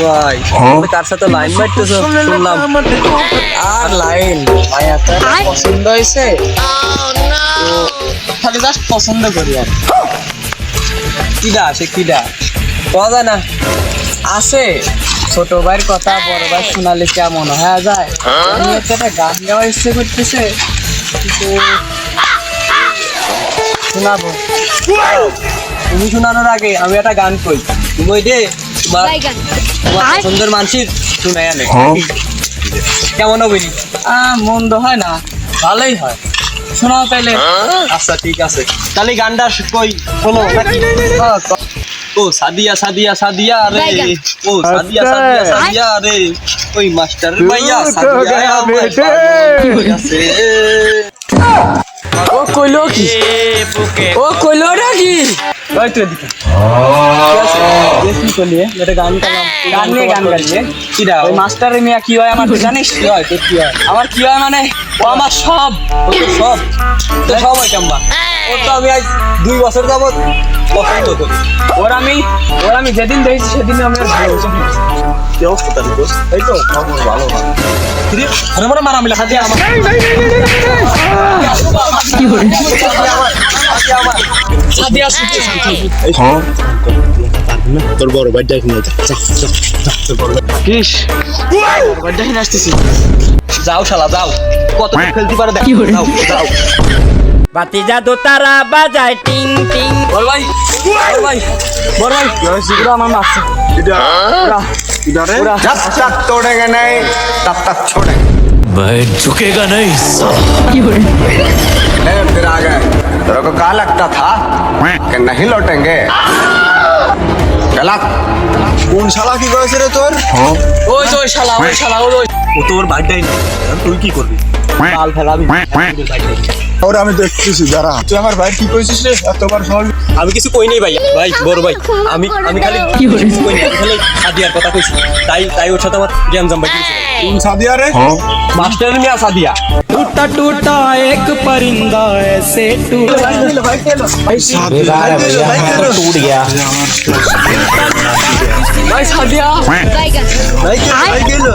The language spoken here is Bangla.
ভাই কার সাথে লাইন মারতেছো শুনলাম। আর লাইন ভাই এত পছন্দ হয়েছে খালি জাস্ট পছন্দ করি আর কিডা সে কিডা পাওয়া যায় না। আছে ছোট ভাইয়ের কথা বড় ভাই শোনালে কেমন হয়ে যায়। আমি একটা গান গাওয়ার ইচ্ছে করতেছে কিন্তু শোনাবো। তুমি শোনানোর আগে আমি একটা গান কই, তুমি ওই যে তোমার সুন্দর মানসির শুনাই আনে কেমন হবে? মন্দ হয় না, ভালোই হয়। শোনাও তাইলে। আচ্ছা ঠিক আছে, তাহলে গানটা কই শোনো নাকি? ও সাদিয়া সাদিয়া সাদিয়া রে, ও সাদিয়া সাদিয়া সাদিয়া রে, ওই মাস্টার ভাইয়া সাদিয়া আমায় পাগল আছে। ও কইলো কি? ও কইলো নাকি? ওই তুই এদিকে কি করলি? একটা গান গাইলাম, গান নিয়ে গান গাইছে। কিরা ওই মাস্টারের মিয়া কি হয় আমার জানিস? কি হয় তোর কি হয়? আমার কি হয় মানে ও আমার সব। ও তো সব, তো সব হয় কেমবা? ওর তো আমি আজ 2 বছর যাবত পছন্দ করি। ওর আমি যেদিন দেখছি সেদিন আমি ওর ভালোবেসে ফেলেছি। কি অবস্থা তার দোস্ত? এই তো খবর ভালো না। কিরে আরে মনে মারা মিলা খাতে আমার কি হল? আমার সাদিয়া সুতে শান্তি। তোর বড় ভাই ডাক নিয়ে তোর বড় ভাই কিস বড় দেখি আসতেছি। যাও শালা যাও, কত খেলতে পারে দেখ। যাও যাও বাতিজা দোতারা বাজায় টিং টিং। বল ভাই বল ভাই বল ভাই ওরা আমার মারছে। इधर है जब तक तोड़ेंगे नहीं तब तक छोड़ेंगे मैं झुकेगा नहीं ले फिर आ गए तेरे को कहा लगता था कि नहीं लौटेंगे गलत कौन शाला की वजह से रे तोर ওই যে ওই শালা ওই ও তোর বাইটাই না, তুই কি করবি? পাল ফেলাবি। और আমি দেখতেছি যারা তুই আমার ভাই কি কইছিস রে এতবার সব আমি কিছু কই নাই ভাই, ভাই বড় ভাই আমি খালি কিছু কই নাই, আমি খালি সাদিয়ার কথা কইছি। তাই ওর সাথে আমার জ্ঞান জাম ভাই कौन सादिया रे মাস্টার মিয়া সাদিয়া। टूटा टूटा एक परिंदा ऐसे टूट टूट गया ভাই সাদিয়া ভাই গেল